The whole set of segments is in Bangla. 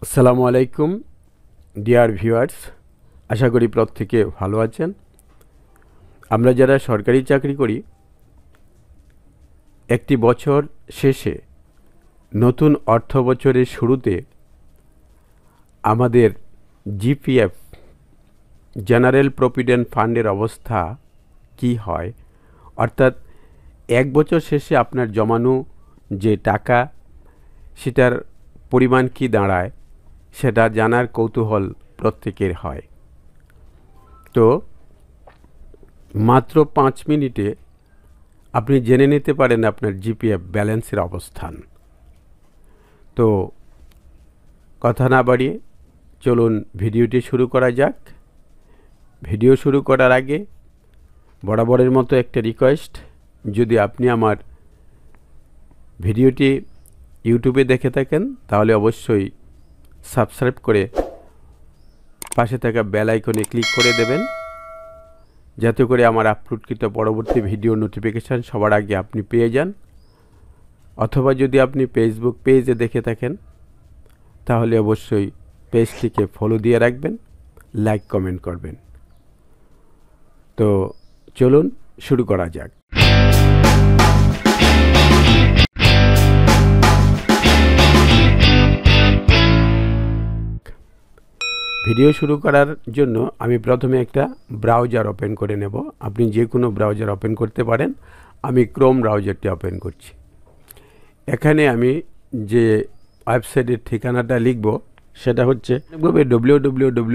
আসসালামু আলাইকুম ডিয়ার ভিউয়ার্স, আশা করি প্রত্যেকে ভালো আছেন। আমরা যারা সরকারি চাকরি করি, একটি বছর শেষে নতুন অর্থ বছরের শুরুতে আমাদের জিপিএফ জেনারেল প্রভিডেন্ট ফান্ডের অবস্থা কি হয়, অর্থাৎ এক বছর শেষে আপনার জমানো যে টাকা সেটার পরিমাণ কি দাঁড়ায় সেটা জানার কৌতূহল প্রত্যেকের হয়। তো মাত্র 5 মিনিটে আপনি জেনে নিতে পারেন আপনার জিপিএফ ব্যালেন্সের অবস্থান। তো কথা না বাড়িয়ে চলুন ভিডিওটি শুরু করা যাক। ভিডিও শুরু করার আগে বরাবরের মতো একটা রিকোয়েস্ট, যদি আপনি আমার ভিডিওটি ইউটিউবে দেখে থাকেন তাহলে অবশ্যই সাবস্ক্রাইব করে পাশে থাকা বেল আইকনে ক্লিক করে দেবেন, যাতে করে আমার আপলোডকৃত পরবর্তী ভিডিও নোটিফিকেশান সবার আগে আপনি পেয়ে যান। অথবা যদি আপনি ফেসবুক পেজে দেখে থাকেন তাহলে অবশ্যই পেজটিকে ফলো দিয়ে রাখবেন, লাইক কমেন্ট করবেন। তো চলুন শুরু করা যাক। ভিডিও শুরু করার জন্য আমি প্রথমে একটা ব্রাউজার ওপেন করে নেব। আপনি যে কোনো ব্রাউজার ওপেন করতে পারেন। আমি ক্রোম ব্রাউজারটি ওপেন করছি। এখানে আমি যে ওয়েবসাইটের ঠিকানাটা লিখব সেটা হচ্ছে www.cafo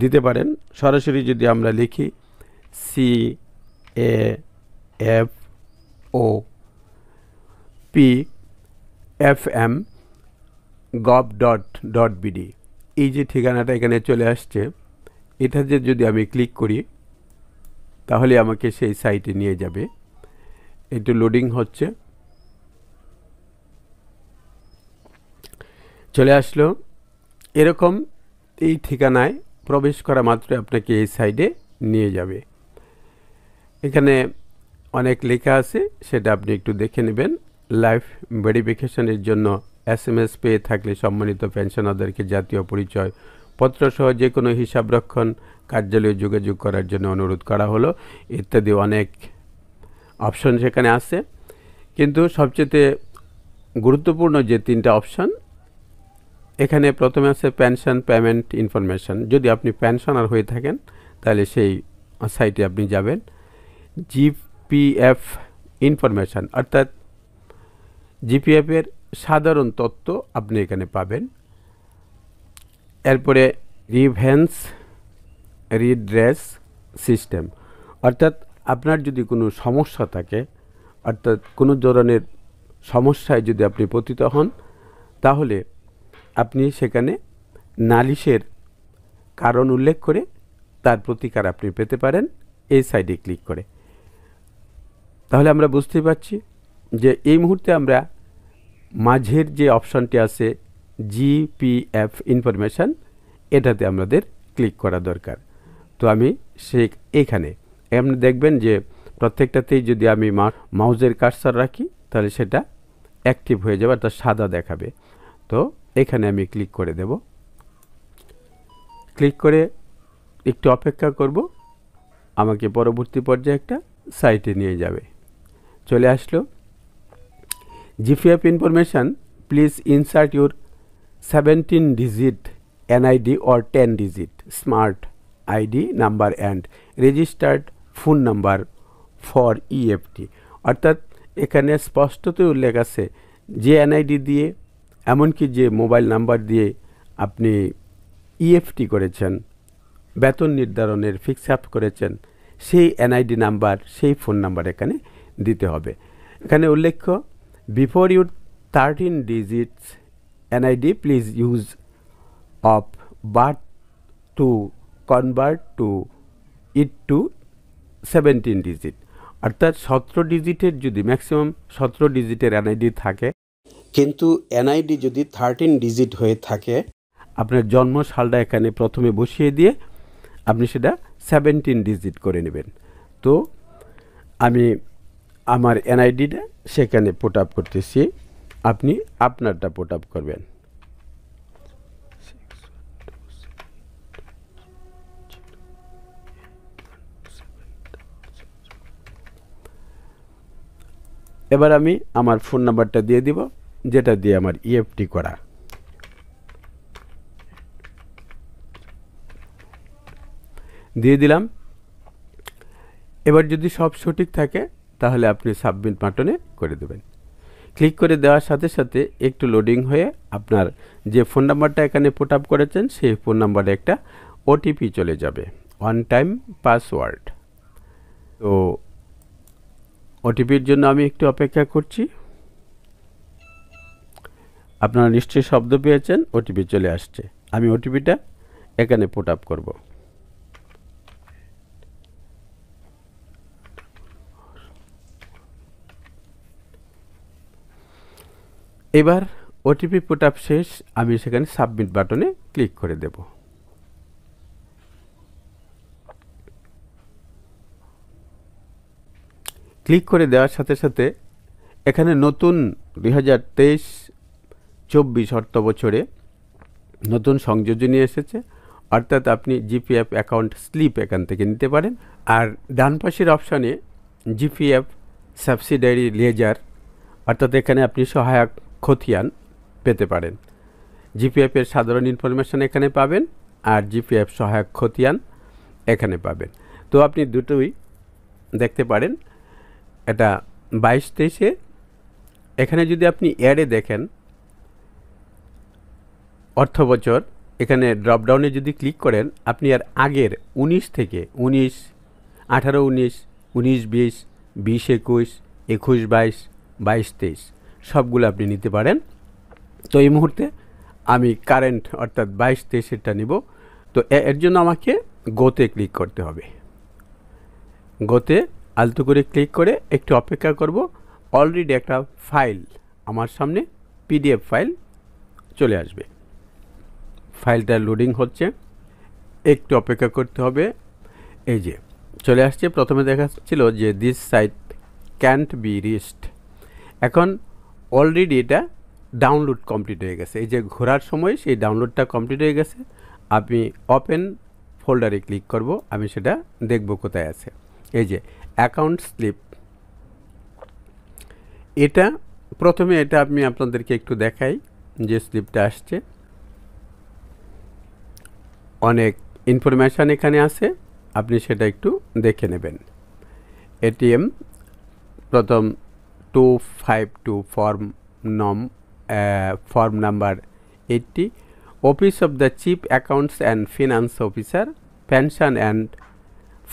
দিতে পারেন। সরাসরি যদি আমরা লিখি cafopfm.gov.bd, এই যে ঠিকানাটা এখানে চলে আসছে, এটাতে যদি আমি ক্লিক করি তাহলে আমাকে সেই সাইটে নিয়ে যাবে। একটু লোডিং হচ্ছে, চলে আসলো। এরকম এই ঠিকানায় প্রবেশ করা মাত্র আপনাকে এই সাইডে নিয়ে যাবে। এখানে অনেক লেখা আছে, সেটা আপনি একটু দেখে নেবেন। লাইফ ভেরিফিকেশনের জন্য SMS পেয়ে থাকলে সম্মানিত পেনশনারদেরকে জাতীয় পরিচয় পত্র সহ যে কোনো হিসাব রক্ষণ কার্যালয়ে যোগাযোগ করার জন্য অনুরোধ করা হলো, ইত্যাদি অনেক অপশন সেখানে আছে। কিন্তু সবচেয়ে গুরুত্বপূর্ণ যে 3টা অপশন এখানে প্রথমে আছে পেনশন পেমেন্ট ইনফরমেশন। যদি আপনি পেনশনার হয়ে থাকেন তাহলে সেই সাইটে আপনি যাবেন। জিপিএফ ইনফরমেশন অর্থাৎ জিপিএফের সাধারণ তথ্য আপনি এখানে পাবেন। এরপরে রিভেন্স রিড্রেস সিস্টেম, অর্থাৎ আপনার যদি কোনো সমস্যা থাকে, অর্থাৎ কোনো ধরনের সমস্যায় যদি আপনি পতিত হন, তাহলে আপনি সেখানে নালিশের কারণ উল্লেখ করে তার প্রতিকার আপনি পেতে পারেন এই সাইডে ক্লিক করে। তাহলে আমরা বুঝতে পারছি যে এই মুহূর্তে আমরা মাঝের যে অপশনটি আছে জিপিএফ ইনফরমেশন, এটাতে আমাদের ক্লিক করা দরকার। তো আমি এখানে আপনি দেখবেন যে প্রত্যেকটাতেই যদি আমি মাউসের কার্সার রাখি তাহলে সেটা অ্যাক্টিভ হয়ে যাবে, অর্থাৎ সাদা দেখাবে। তো এখানে আমি ক্লিক করে দেব। ক্লিক করে একটু অপেক্ষা করব, আমাকে পরবর্তী পর্যায়ে একটা সাইটে নিয়ে যাবে। চলে আসলো। GPF information, please insert your 17 digit NID or 10 digit smart ID number and registered phone number for EFT. অর্থাৎ এখানে স্পষ্টতই উল্লেখ আছে যে এনআইডি দিয়ে, এমনকি যে মোবাইল নাম্বার দিয়ে আপনি ইএফটি করেছেন, বেতন নির্ধারণের ফিক্স আপ করেছেন, সেই এনআইডি নাম্বার, সেই ফোন নাম্বার এখানে দিতে হবে। এখানে উল্লেখ্য, before your 13 digits NID please use of birth to convert to it to 17 digit. অর্থাৎ 17 ডিজিটের যদি ম্যাক্সিমাম 17 ডিজিটের এনআইডি থাকে, কিন্তু এনআইডি যদি 13 ডিজিট হয়ে থাকে, আপনার জন্ম সালটা এখানে প্রথমে বসিয়ে দিয়ে আপনি সেটা 17 ডিজিট করে নেবেন। তো আমি আমার এনআইডিটা সেখানে পুট আপ করতেছি। আপনি আপনারটা পুট আপ করবেন। এবার আমি আমার ফোন নাম্বারটা দিয়ে দিব, যেটা দিয়ে আমার ইএফটি করা। দিয়ে দিলাম। এবার যদি সব সঠিক থাকে তাহলে আপনি সাবমিট বাটনে করে দেবেন। ক্লিক করে দেওয়ার সাথে সাথে একটু লোডিং হয়ে আপনার যে ফোন নাম্বারটা এখানে পুট আপ করেছেন সেই ফোন নাম্বারে একটা ওটিপি চলে যাবে, ওয়ান টাইম পাসওয়ার্ড। তো ওটিপির জন্য আমি একটু অপেক্ষা করছি। আপনারা নিশ্চয়ই শব্দ পেয়েছেন, ওটিপি চলে আসছে। আমি ওটিপিটা এখানে পুট আপ করব। এবার ওটিপি পুট আপ শেষ, আমি সেখানে সাবমিট বাটনে ক্লিক করে দেব। ক্লিক করে দেওয়ার সাথে সাথে এখানে নতুন 2023-24 অর্থ বছরে নতুন সংযোজনী এসেছে, অর্থাৎ আপনি জিপিএফ অ্যাকাউন্ট স্লিপ এখান থেকে নিতে পারেন। আর ডান পাশের অপশানে জিপিএফ সাবসিডারি লেজার, অর্থাৎ এখানে আপনি সহায়ক খতিয়ান পেতে পারেন। জিপিএফ এর সাধারণ ইনফরমেশন এখানে পাবেন, আর জিপিএফ সহায়ক খতিয়ান এখানে পাবেন। তো আপনি দুটোই দেখতে পারেন। এটা 22-23-এ। এখানে যদি আপনি অ্যাডে দেখেন অর্থ বছর, এখানে ড্রপডাউনে যদি ক্লিক করেন আপনি আর আগের 19 থেকে 19, 18-19, 19-20, 20-21, 21-22, 22-23 সবগুলো আপনি নিতে পারেন। তো এই মুহূর্তে আমি কারেন্ট অর্থাৎ 22-23-এরটা নিব। তো এর জন্য আমাকে গোতে ক্লিক করতে হবে। গোতে আলতো করে ক্লিক করে একটু অপেক্ষা করব। অলরেডি একটা ফাইল আমার সামনে, পিডিএফ ফাইল চলে আসবে। ফাইলটা লোডিং হচ্ছে, একটু অপেক্ষা করতে হবে। এই যে চলে আসছে। প্রথমে দেখাচ্ছিল যে this site can't be reached. এখন অলরেডি এটা ডাউনলোড কমপ্লিট হয়ে গেছে। এই যে ঘোরার সময় সেই ডাউনলোডটা কমপ্লিট হয়ে গেছে। আমি ওপেন ফোল্ডারে ক্লিক করব, আমি সেটা দেখব কোথায় আছে। এই যে অ্যাকাউন্ট স্লিপ, এটা প্রথমে এটা আমি আপনাদেরকে একটু দেখাই যে স্লিপটা আসছে। অনেক ইনফরমেশান এখানে আছে, আপনি সেটা একটু দেখে নেবেন। এটিএম প্রথম 252 form number 80, office of the chief accounts and finance officer, pension and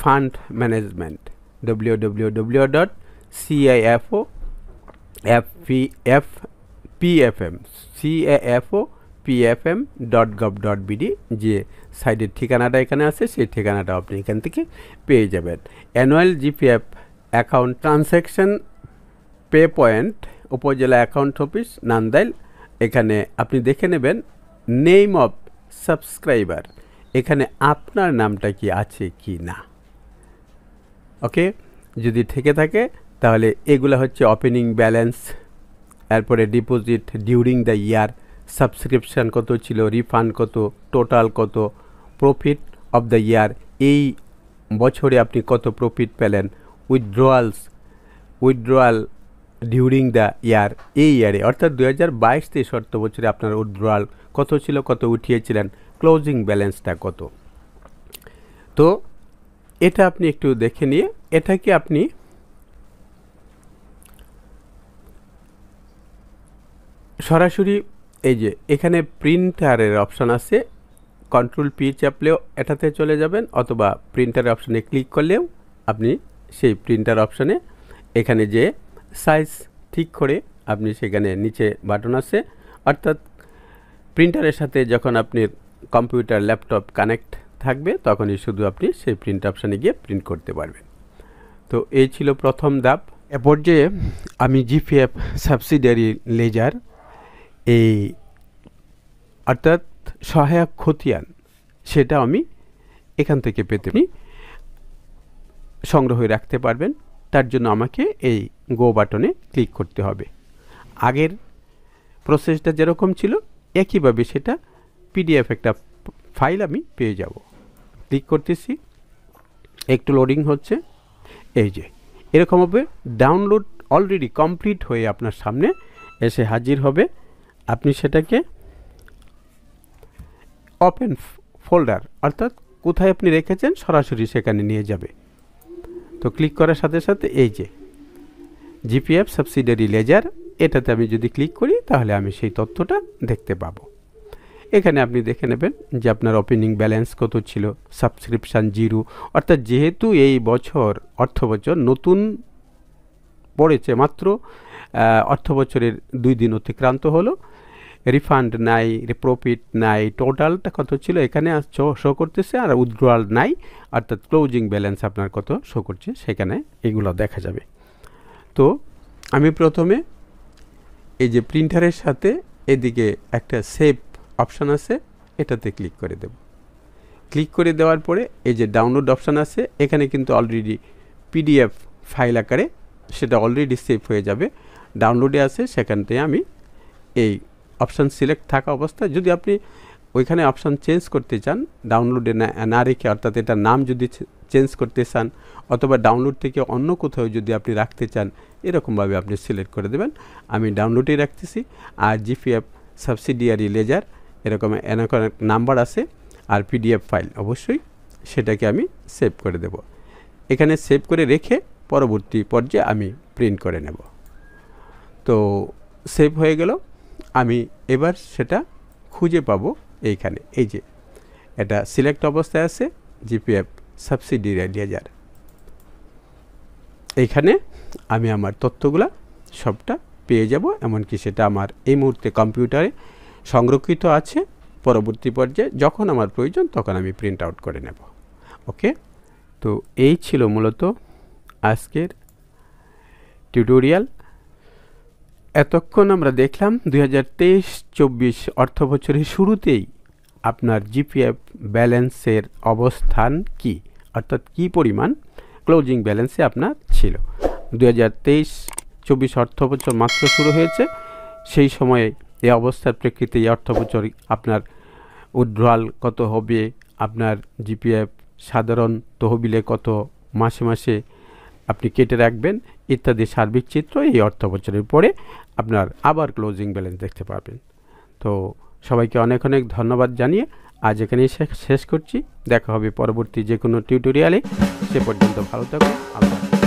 fund management, www.cafo.pfm.gov.bd যে সাইটের ঠিকানাটা এখানে আছে, সেই ঠিকানাটা আপনি এখান থেকে পেয়ে যাবেন। Annual GPF account transaction pay point, উপজেলা অ্যাকাউন্ট অফিস, নান্দাইল। এখানে আপনি দেখে নেবেন নেম অফ সাবস্ক্রাইবার, এখানে আপনার নামটা কি আছে কি না। ওকে, যদি থেকে থাকে তাহলে এগুলো হচ্ছে ওপেনিং ব্যালেন্স, এরপরে deposit during the year, subscription কত ছিল, রিফান্ড কত, টোটাল কত, প্রফিট অফ দ্য ইয়ার, এই বছরে আপনি কত প্রফিট পেলেন, উইথড্রয়াল ডিউরিং দ্য ইয়ার, এই ইয়ারে অর্থাৎ 2022-23 অর্থ বছরে আপনার উইথড্রয়াল কত ছিল, কত উঠিয়েছিলেন, ক্লোজিং ব্যালেন্সটা কত। তো এটা আপনি একটু দেখে নিয়ে এটাকে আপনি সরাসরি এই যে এখানে প্রিন্টারের অপশান আছে, কন্ট্রোল পি চাপলেও এটাতে চলে যাবেন, অথবা প্রিন্টারের অপশানে ক্লিক করলেও আপনি সেই প্রিন্টার অপশানে এখানে যে সাইজ ঠিক করে আপনি সেখানে নিচে বাটন আছে, অর্থাৎ প্রিন্টারের সাথে যখন আপনি কম্পিউটার ল্যাপটপ কানেক্ট থাকবে তখনই শুধু আপনি সেই প্রিন্ট অপশানে গিয়ে প্রিন্ট করতে পারবেন। তো এই ছিল প্রথম ধাপ। এ পর্যায়ে আমি জিপিএফ সাবসিডিয়ারি লেজার, এই অর্থাৎ সহায়ক খতিয়ান, সেটা আমি এখান থেকে পেতে সংগ্রহ রাখতে পারবেন। তার জন্য আমাকে এই গো বাটনে ক্লিক করতে হবে। আগের প্রসেসটা যেরকম ছিল একইভাবে সেটা পিডিএফ একটা ফাইল আমি পেয়ে যাব। ক্লিক করতেছি, একটু লোডিং হচ্ছে। এই যে এরকম হবে, ডাউনলোড অলরেডি কমপ্লিট হয়ে আপনার সামনে এসে হাজির হবে। আপনি সেটাকে ওপেন ফোল্ডার অর্থাৎ কোথায় আপনি রেখেছেন সরাসরি সেখানে নিয়ে যাবে। তো ক্লিক করার সাথে সাথে এই যে জিপিএফ সাবসিডিয়ারি লেজার, এটাতে আমি যদি ক্লিক করি তাহলে আমি সেই তথ্যটা দেখতে পাবো। এখানে আপনি দেখে নেবেন যে আপনার ওপেনিং ব্যালেন্স কত ছিল, সাবস্ক্রিপশান 0, অর্থাৎ যেহেতু এই বছর অর্থ বছর নতুন পড়েছে, মাত্র অর্থ বছরের 2 দিন অতিক্রান্ত হলো, রিফান্ড নাই, প্রফিট নাই, টোটালটা কত ছিল এখানে শো করতেছে, আর উইথড্রয়াল নাই, অর্থাৎ ক্লোজিং ব্যালেন্স আপনার কত শো করছে সেখানে এগুলো দেখা যাবে। তো আমি প্রথমে এই যে প্রিন্টারের সাথে এদিকে একটা সেভ অপশান আছে, এটাতে ক্লিক করে দেব। ক্লিক করে দেওয়ার পরে এই যে ডাউনলোড অপশান আছে, এখানে কিন্তু অলরেডি পিডিএফ ফাইল আকারে সেটা অলরেডি সেভ হয়ে যাবে, ডাউনলোডে আছে। সেখান থেকে আমি এই অপশান সিলেক্ট থাকা অবস্থায় যদি আপনি ওইখানে অপশান চেঞ্জ করতে চান, ডাউনলোডে না রেখে, অর্থাৎ এটার নাম যদি চেঞ্জ করতে চান অথবা ডাউনলোড থেকে অন্য কোথাও যদি আপনি রাখতে চান, এরকমভাবে আপনি সিলেক্ট করে দেবেন। আমি ডাউনলোডেই রাখতেছি। আর জিপিএফ সাবসিডিয়ারি লেজার এরকম নাম্বার আছে, আর পিডিএফ ফাইল অবশ্যই সেটাকে আমি সেভ করে দেব। এখানে সেভ করে রেখে পরবর্তী পর্যায়ে আমি প্রিন্ট করে নেব। তো সেভ হয়ে গেল। আমি এবার সেটা খুঁজে পাবো এইখানে, এই যে এটা সিলেক্ট অবস্থায় আছে জিপিএফ সাবসিডিয়ারি লেজার। এইখানে আমি আমার তথ্যগুলা সবটা পেয়ে যাব, এমনকি সেটা আমার এই মুহূর্তে কম্পিউটারে সংরক্ষিত আছে। পরবর্তী পর্যায়ে যখন আমার প্রয়োজন তখন আমি প্রিন্ট আউট করে নেব। ওকে, তো এই ছিল মূলত আজকের টিউটোরিয়াল। এতক্ষণ আমরা দেখলাম 2023-24 অর্থ বছরের শুরুতেই আপনার জিপিএফ ব্যালেন্সের অবস্থান কি, অর্থাৎ কি পরিমাণ ক্লোজিং ব্যালেন্সে আপনার ছিল। 2023-24 অর্থ বছর মাত্র শুরু হয়েছে, সেই সময়ে এই অবস্থার প্রেক্ষিতে এই অর্থ বছর আপনার উইথড্রয়াল কত হবে, আপনার জিপিএফ সাধারণ তহবিলে কত মাসে মাসে আপনি কেটে রাখবেন ইত্যাদি সার্বিক চিত্র এই অর্থ বছরের পরে আপনার আবার ক্লোজিং ব্যালেন্স দেখতে পাবেন। তো সবাইকে অনেক অনেক ধন্যবাদ জানিয়ে আজ এখানেই শেষ করছি। দেখা হবে পরবর্তী যে কোনো টিউটোরিয়ালে। সে পর্যন্ত ভালো থাকুন। আল্লাহ।